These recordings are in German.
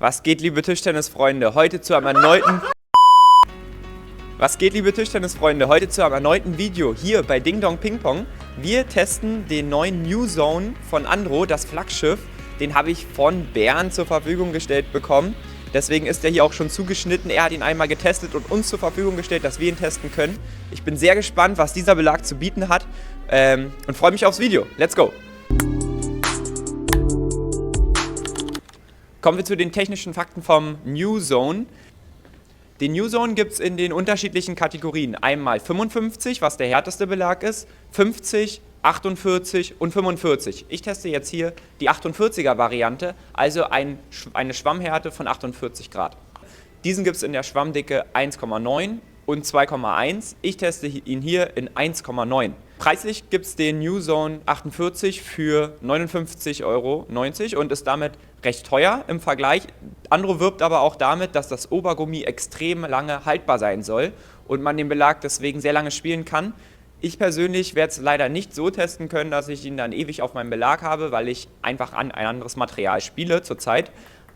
Was geht, liebe Tischtennisfreunde? Heute zu einem erneuten Video hier bei Ding Dong Ping Pong. Wir testen den neuen New Zone von Andro, das Flaggschiff. Den habe ich von Bernd zur Verfügung gestellt bekommen. Deswegen ist er hier auch schon zugeschnitten. Er hat ihn einmal getestet und uns zur Verfügung gestellt, dass wir ihn testen können. Ich bin sehr gespannt, was dieser Belag zu bieten hat und freue mich aufs Video. Let's go! Kommen wir zu den technischen Fakten vom New Zone. Den New Zone gibt es in den unterschiedlichen Kategorien. Einmal 55, was der härteste Belag ist, 50, 48 und 45. Ich teste jetzt hier die 48er Variante, also eine Schwammhärte von 48 Grad. Diesen gibt es in der Schwammdicke 1,9 und 2,1. Ich teste ihn hier in 1,9. Preislich gibt es den New Zone 48 für 59,90 € und ist damit recht teuer im Vergleich. Andro wirbt aber auch damit, dass das Obergummi extrem lange haltbar sein soll und man den Belag deswegen sehr lange spielen kann. Ich persönlich werde es leider nicht so testen können, dass ich ihn dann ewig auf meinem Belag habe, weil ich einfach an ein anderes Material spiele zurzeit.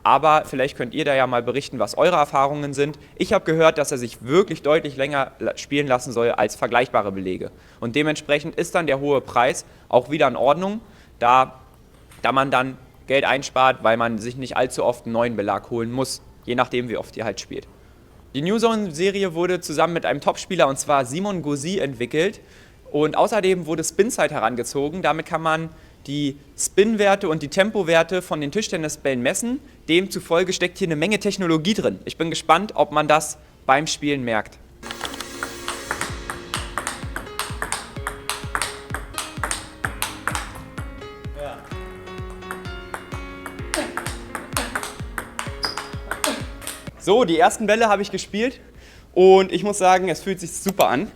Aber vielleicht könnt ihr da ja mal berichten, was eure Erfahrungen sind. Ich habe gehört, dass er sich wirklich deutlich länger spielen lassen soll als vergleichbare Belege. Und dementsprechend ist dann der hohe Preis auch wieder in Ordnung, da man dann Geld einspart, weil man sich nicht allzu oft einen neuen Belag holen muss, je nachdem wie oft ihr halt spielt. Die New Zone-Serie wurde zusammen mit einem Topspieler, und zwar Simon Gauzy, entwickelt. Und außerdem wurde Spinsight herangezogen. Damit kann man die Spin-Werte und die Tempowerte von den Tischtennisbällen messen. Demzufolge steckt hier eine Menge Technologie drin. Ich bin gespannt, ob man das beim Spielen merkt. So, die ersten Bälle habe ich gespielt und ich muss sagen, es fühlt sich super an.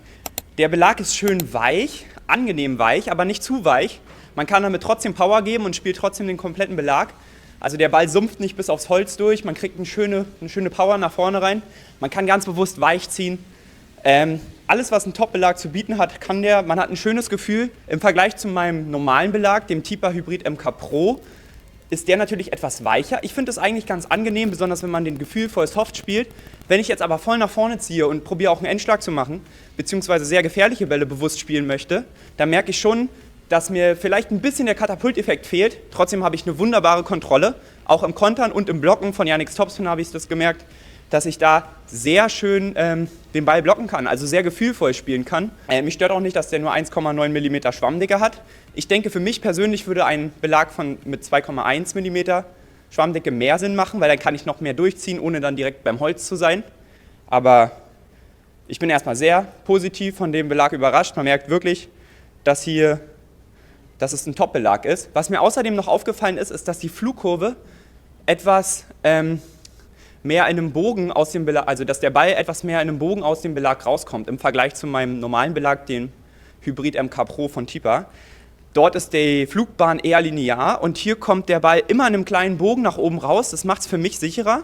Der Belag ist schön weich, angenehm weich, aber nicht zu weich. Man kann damit trotzdem Power geben und spielt trotzdem den kompletten Belag. Also der Ball sumpft nicht bis aufs Holz durch, man kriegt eine schöne Power nach vorne rein. Man kann ganz bewusst weich ziehen. Alles, was ein Top-Belag zu bieten hat, kann der. Man hat ein schönes Gefühl. Im Vergleich zu meinem normalen Belag, dem Tipa Hybrid MK Pro, ist der natürlich etwas weicher. Ich finde es eigentlich ganz angenehm, besonders wenn man den gefühlvoll soft spielt. Wenn ich jetzt aber voll nach vorne ziehe und probiere auch einen Endschlag zu machen, beziehungsweise sehr gefährliche Bälle bewusst spielen möchte, dann merke ich schon, dass mir vielleicht ein bisschen der Katapulteffekt fehlt. Trotzdem habe ich eine wunderbare Kontrolle. Auch im Kontern und im Blocken von Yannick Topspin habe ich das gemerkt, dass ich da sehr schön den Ball blocken kann, also sehr gefühlvoll spielen kann. Mich stört auch nicht, dass der nur 1,9 mm Schwammdicke hat. Ich denke, für mich persönlich würde ein Belag mit 2,1 mm Schwammdicke mehr Sinn machen, weil dann kann ich noch mehr durchziehen, ohne dann direkt beim Holz zu sein. Aber ich bin erstmal sehr positiv von dem Belag überrascht. Man merkt wirklich, dass es ein Top-Belag ist. Was mir außerdem noch aufgefallen ist, ist, dass die Flugkurve etwas mehr in einem Bogen aus dem Belag, also dass der Ball etwas mehr in einem Bogen aus dem Belag rauskommt, im Vergleich zu meinem normalen Belag, den Hybrid MK Pro von Tipa. Dort ist die Flugbahn eher linear und hier kommt der Ball immer in einem kleinen Bogen nach oben raus. Das macht es für mich sicherer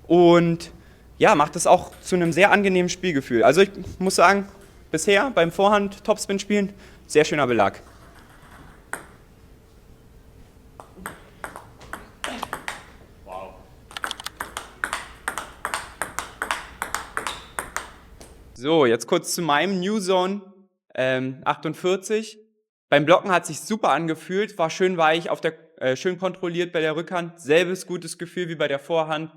und ja, macht es auch zu einem sehr angenehmen Spielgefühl. Also ich muss sagen, bisher beim Vorhand-Topspin-Spielen sehr schöner Belag. So, jetzt kurz zu meinem New Zone 48. Beim Blocken hat es sich super angefühlt, war schön weich, schön kontrolliert bei der Rückhand. Selbes gutes Gefühl wie bei der Vorhand.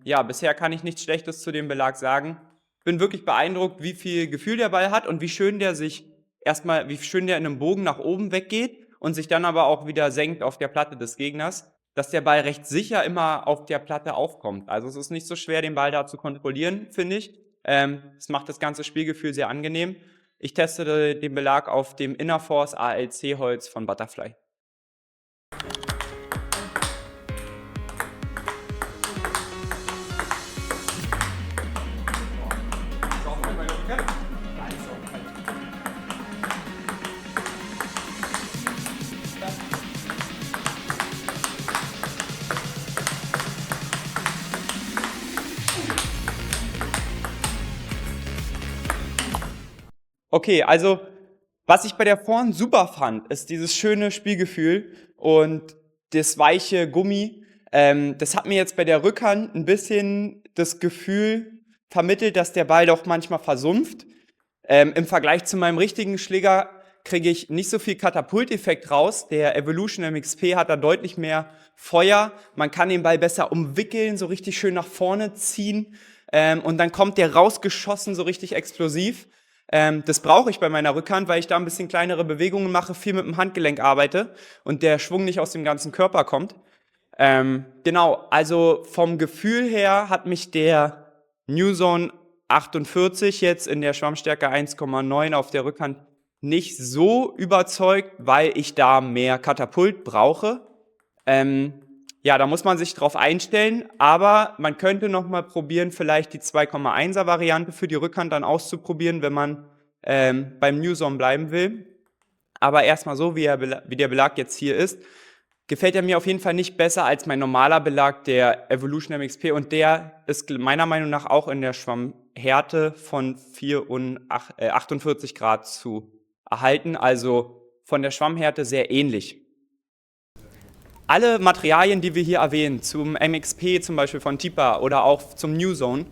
Ja, bisher kann ich nichts Schlechtes zu dem Belag sagen. Bin wirklich beeindruckt, wie viel Gefühl der Ball hat und wie schön der in einem Bogen nach oben weggeht und sich dann aber auch wieder senkt auf der Platte des Gegners, dass der Ball recht sicher immer auf der Platte aufkommt. Also es ist nicht so schwer, den Ball da zu kontrollieren, finde ich. Es macht das ganze Spielgefühl sehr angenehm. Ich teste den Belag auf dem Innerforce ALC Holz von Butterfly. Okay, also was ich bei der Vorhand super fand, ist dieses schöne Spielgefühl und das weiche Gummi. Das hat mir jetzt bei der Rückhand ein bisschen das Gefühl vermittelt, dass der Ball doch manchmal versumpft. Im Vergleich zu meinem richtigen Schläger kriege ich nicht so viel Katapulteffekt raus. Der Evolution MXP hat da deutlich mehr Feuer. Man kann den Ball besser umwickeln, so richtig schön nach vorne ziehen. Und dann kommt der rausgeschossen, so richtig explosiv. Das brauche ich bei meiner Rückhand, weil ich da ein bisschen kleinere Bewegungen mache, viel mit dem Handgelenk arbeite und der Schwung nicht aus dem ganzen Körper kommt. Genau, also vom Gefühl her hat mich der New Zone 48 jetzt in der Schwammstärke 1,9 auf der Rückhand nicht so überzeugt, weil ich da mehr Katapult brauche. Ja, da muss man sich drauf einstellen, aber man könnte noch mal probieren, vielleicht die 2,1er Variante für die Rückhand dann auszuprobieren, wenn man beim New Zone bleiben will. Aber erstmal so, wie der Belag jetzt hier ist, gefällt er mir auf jeden Fall nicht besser als mein normaler Belag, der Evolution MXP, und der ist meiner Meinung nach auch in der Schwammhärte von 48 Grad zu erhalten, also von der Schwammhärte sehr ähnlich. Alle Materialien, die wir hier erwähnen, zum MXP zum Beispiel von Tipa oder auch zum New Zone,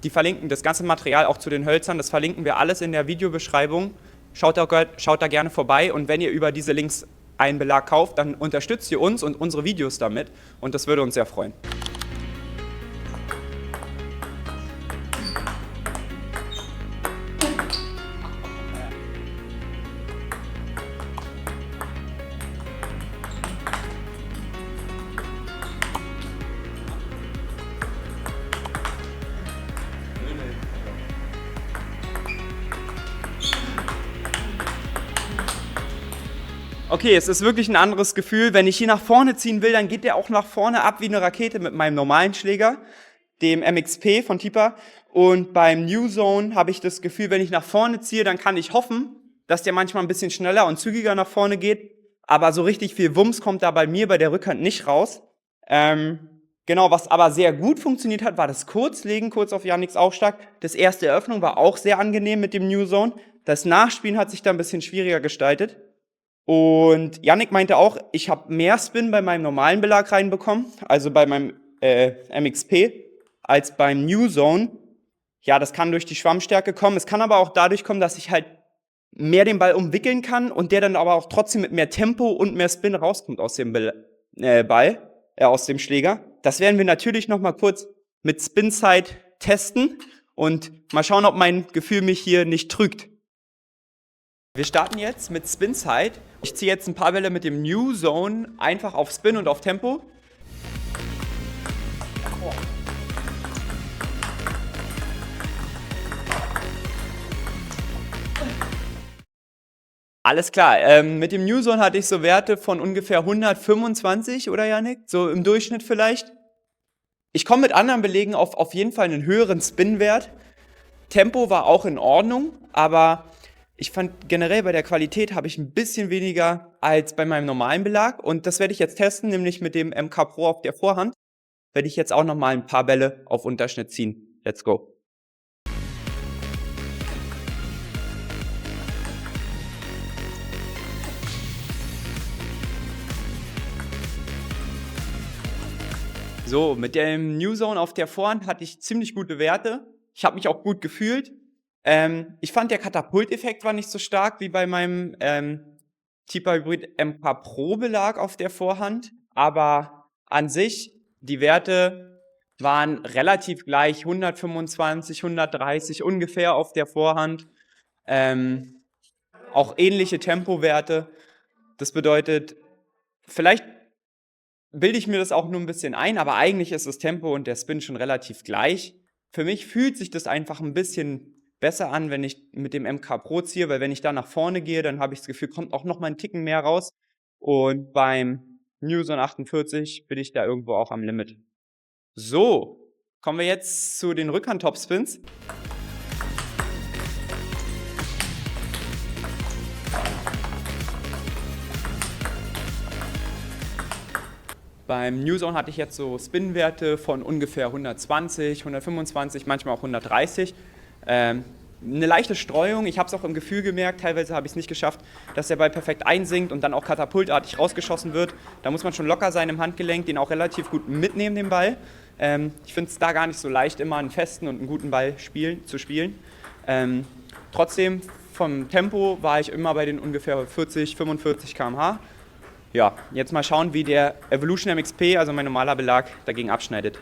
die verlinken das ganze Material auch zu den Hölzern, das verlinken wir alles in der Videobeschreibung. Schaut da gerne vorbei, und wenn ihr über diese Links einen Belag kauft, dann unterstützt ihr uns und unsere Videos damit, und das würde uns sehr freuen. Okay, es ist wirklich ein anderes Gefühl. Wenn ich hier nach vorne ziehen will, dann geht der auch nach vorne ab wie eine Rakete mit meinem normalen Schläger, dem MXP von Tipa. Und beim New Zone habe ich das Gefühl, wenn ich nach vorne ziehe, dann kann ich hoffen, dass der manchmal ein bisschen schneller und zügiger nach vorne geht. Aber so richtig viel Wumms kommt da bei mir bei der Rückhand nicht raus. Genau, was aber sehr gut funktioniert hat, war das Kurzlegen, kurz auf Yannicks Aufschlag. Das erste Eröffnung war auch sehr angenehm mit dem New Zone. Das Nachspielen hat sich da ein bisschen schwieriger gestaltet. Und Yannick meinte auch, ich habe mehr Spin bei meinem normalen Belag reinbekommen, also bei meinem MXP, als beim New Zone. Ja, das kann durch die Schwammstärke kommen. Es kann aber auch dadurch kommen, dass ich halt mehr den Ball umwickeln kann und der dann aber auch trotzdem mit mehr Tempo und mehr Spin rauskommt aus dem aus dem Schläger. Das werden wir natürlich noch mal kurz mit Spin-Side testen und mal schauen, ob mein Gefühl mich hier nicht trügt. Wir starten jetzt mit Spin-Side. Ich ziehe jetzt ein paar Bälle mit dem New Zone einfach auf Spin und auf Tempo. Alles klar, mit dem New Zone hatte ich so Werte von ungefähr 125, oder Yannick? So im Durchschnitt vielleicht. Ich komme mit anderen Belegen auf jeden Fall einen höheren Spin-Wert. Tempo war auch in Ordnung, aber ich fand generell bei der Qualität habe ich ein bisschen weniger als bei meinem normalen Belag, und das werde ich jetzt testen, nämlich mit dem MK Pro auf der Vorhand. Werde ich jetzt auch nochmal ein paar Bälle auf Unterschnitt ziehen. Let's go! So, mit dem New Zone auf der Vorhand hatte ich ziemlich gute Werte. Ich habe mich auch gut gefühlt. Ich fand, der Katapulteffekt war nicht so stark wie bei meinem Tipa Hybrid MK Pro Belag auf der Vorhand, aber an sich, die Werte waren relativ gleich, 125, 130 ungefähr auf der Vorhand. Auch ähnliche Tempowerte. Das bedeutet, vielleicht bilde ich mir das auch nur ein bisschen ein, aber eigentlich ist das Tempo und der Spin schon relativ gleich. Für mich fühlt sich das einfach ein bisschen besser an, wenn ich mit dem MK Pro ziehe, weil wenn ich da nach vorne gehe, dann habe ich das Gefühl, kommt auch noch mal einen Ticken mehr raus. Und beim New Zone 48 bin ich da irgendwo auch am Limit. So, kommen wir jetzt zu den Rückhand-Topspins. Beim New Zone hatte ich jetzt so Spin-Werte von ungefähr 120, 125, manchmal auch 130. eine leichte Streuung. Ich habe es auch im Gefühl gemerkt, teilweise habe ich es nicht geschafft, dass der Ball perfekt einsinkt und dann auch katapultartig rausgeschossen wird. Da muss man schon locker sein im Handgelenk, den auch relativ gut mitnehmen, den Ball. Ich finde es da gar nicht so leicht, immer einen festen und einen guten Ball zu spielen. Trotzdem, vom Tempo war ich immer bei den ungefähr 40, 45 km/h. Ja, jetzt mal schauen, wie der Evolution MXP, also mein normaler Belag, dagegen abschneidet.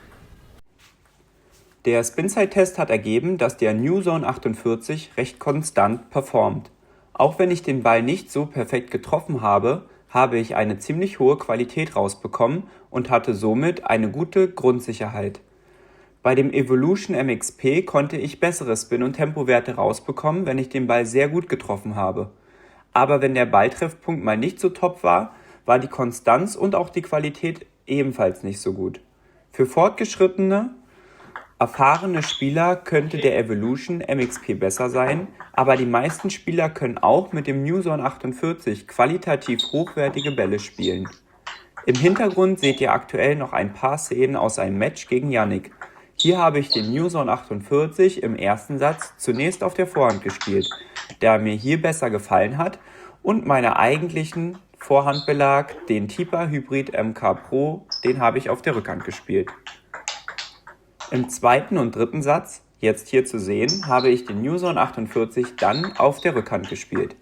Der Spin-Side-Test hat ergeben, dass der New Zone 48 recht konstant performt. Auch wenn ich den Ball nicht so perfekt getroffen habe, habe ich eine ziemlich hohe Qualität rausbekommen und hatte somit eine gute Grundsicherheit. Bei dem Evolution MXP konnte ich bessere Spin- und Tempowerte rausbekommen, wenn ich den Ball sehr gut getroffen habe. Aber wenn der Balltreffpunkt mal nicht so top war, war die Konstanz und auch die Qualität ebenfalls nicht so gut. Für fortgeschrittene, erfahrene Spieler könnte der Evolution MXP besser sein, aber die meisten Spieler können auch mit dem New Zone 48 qualitativ hochwertige Bälle spielen. Im Hintergrund seht ihr aktuell noch ein paar Szenen aus einem Match gegen Yannick. Hier habe ich den New Zone 48 im ersten Satz zunächst auf der Vorhand gespielt, der mir hier besser gefallen hat, und meinen eigentlichen Vorhandbelag, den Tipa Hybrid MK Pro, den habe ich auf der Rückhand gespielt. Im zweiten und dritten Satz, jetzt hier zu sehen, habe ich den New Zone 48 dann auf der Rückhand gespielt.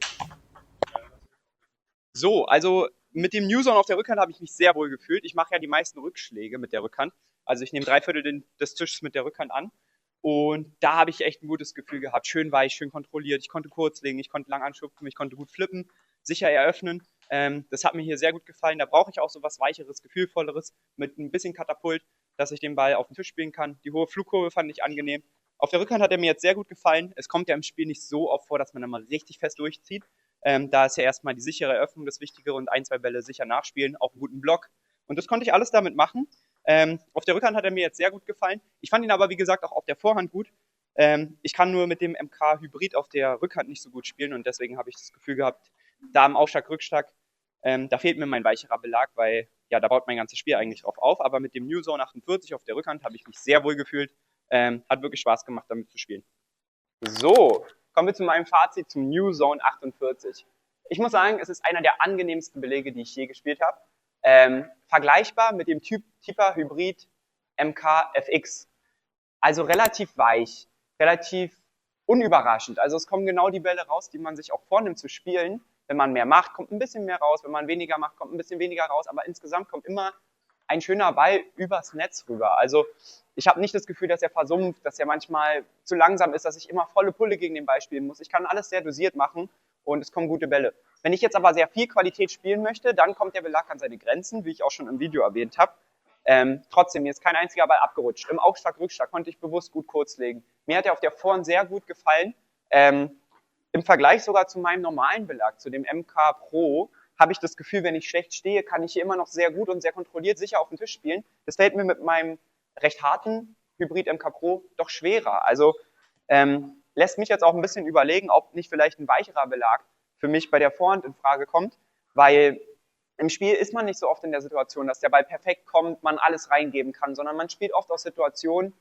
So, also mit dem New Zone auf der Rückhand habe ich mich sehr wohl gefühlt. Ich mache ja die meisten Rückschläge mit der Rückhand. Also ich nehme 3/4 des Tisches mit der Rückhand an. Und da habe ich echt ein gutes Gefühl gehabt. Schön weich, schön kontrolliert. Ich konnte kurz legen, ich konnte lang anschupfen, ich konnte gut flippen, sicher eröffnen. Das hat mir hier sehr gut gefallen. Da brauche ich auch so was Weicheres, Gefühlvolleres mit ein bisschen Katapult, dass ich den Ball auf den Tisch spielen kann. Die hohe Flugkurve fand ich angenehm. Auf der Rückhand hat er mir jetzt sehr gut gefallen. Es kommt ja im Spiel nicht so oft vor, dass man dann mal richtig fest durchzieht. Da ist ja erstmal die sichere Eröffnung das Wichtige und ein, zwei Bälle sicher nachspielen, auch einen guten Block. Und das konnte ich alles damit machen. Auf der Rückhand hat er mir jetzt sehr gut gefallen. Ich fand ihn aber, wie gesagt, auch auf der Vorhand gut. Ich kann nur mit dem MK Hybrid auf der Rückhand nicht so gut spielen und deswegen habe ich das Gefühl gehabt, da im Aufschlag, Rückschlag, da fehlt mir mein weicherer Belag, weil ja, da baut mein ganzes Spiel eigentlich drauf auf. Aber mit dem New Zone 48 auf der Rückhand habe ich mich sehr wohl gefühlt. Hat wirklich Spaß gemacht, damit zu spielen. So, kommen wir zu meinem Fazit zum New Zone 48. Ich muss sagen, es ist einer der angenehmsten Belege, die ich je gespielt habe. Vergleichbar mit dem Tipa Hybrid MK FX. Also relativ weich, relativ unüberraschend. Also es kommen genau die Bälle raus, die man sich auch vornimmt zu spielen. Wenn man mehr macht, kommt ein bisschen mehr raus. Wenn man weniger macht, kommt ein bisschen weniger raus. Aber insgesamt kommt immer ein schöner Ball übers Netz rüber. Also ich habe nicht das Gefühl, dass er versumpft, dass er manchmal zu langsam ist, dass ich immer volle Pulle gegen den Ball spielen muss. Ich kann alles sehr dosiert machen und es kommen gute Bälle. Wenn ich jetzt aber sehr viel Qualität spielen möchte, dann kommt der Belag an seine Grenzen, wie ich auch schon im Video erwähnt habe. Trotzdem, mir ist kein einziger Ball abgerutscht. Im Aufschlag, Rückschlag konnte ich bewusst gut kurz legen. Mir hat er auf der Vorhand sehr gut gefallen. Im Vergleich sogar zu meinem normalen Belag, zu dem MK Pro, habe ich das Gefühl, wenn ich schlecht stehe, kann ich hier immer noch sehr gut und sehr kontrolliert sicher auf den Tisch spielen. Das fällt mir mit meinem recht harten Hybrid MK Pro doch schwerer. Also lässt mich jetzt auch ein bisschen überlegen, ob nicht vielleicht ein weicherer Belag für mich bei der Vorhand in Frage kommt, weil im Spiel ist man nicht so oft in der Situation, dass der Ball perfekt kommt, man alles reingeben kann, sondern man spielt oft aus Situationen,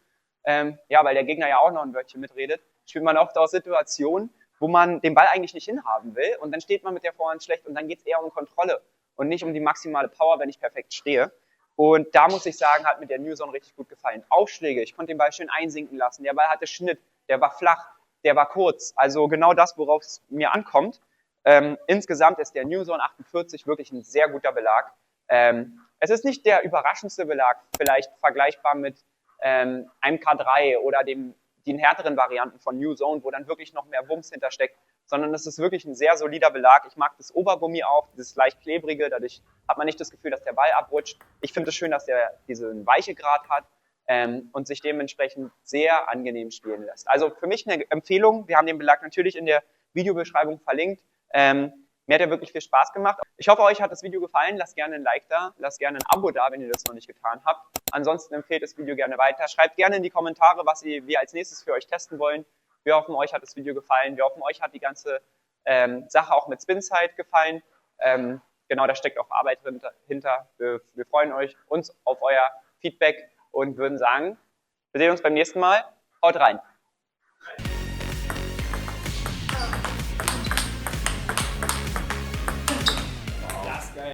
ja, weil der Gegner ja auch noch ein Wörtchen mitredet, spielt man oft aus Situationen, wo man den Ball eigentlich nicht hinhaben will und dann steht man mit der Vorhand schlecht und dann geht es eher um Kontrolle und nicht um die maximale Power, wenn ich perfekt stehe. Und da muss ich sagen, hat mir der New Zone richtig gut gefallen. Aufschläge, ich konnte den Ball schön einsinken lassen, der Ball hatte Schnitt, der war flach, der war kurz, also genau das, worauf es mir ankommt. Insgesamt ist der New Zone 48 wirklich ein sehr guter Belag. Es ist nicht der überraschendste Belag, vielleicht vergleichbar mit einem K3 oder den härteren Varianten von New Zone, wo dann wirklich noch mehr Wumms hintersteckt, sondern es ist wirklich ein sehr solider Belag. Ich mag das Obergummi auch, dieses leicht klebrige, dadurch hat man nicht das Gefühl, dass der Ball abrutscht. Ich finde es schön, dass der diesen Weichegrad hat und sich dementsprechend sehr angenehm spielen lässt. Also für mich eine Empfehlung, wir haben den Belag natürlich in der Videobeschreibung verlinkt. Mir hat er wirklich viel Spaß gemacht. Ich hoffe, euch hat das Video gefallen. Lasst gerne ein Like da, lasst gerne ein Abo da, wenn ihr das noch nicht getan habt. Ansonsten empfehlt das Video gerne weiter. Schreibt gerne in die Kommentare, was wir als nächstes für euch testen wollen. Wir hoffen, euch hat das Video gefallen. Wir hoffen, euch hat die ganze Sache auch mit Spin-Side gefallen. Genau, da steckt auch Arbeit hinter. Wir freuen uns auf euer Feedback und würden sagen, wir sehen uns beim nächsten Mal. Haut rein!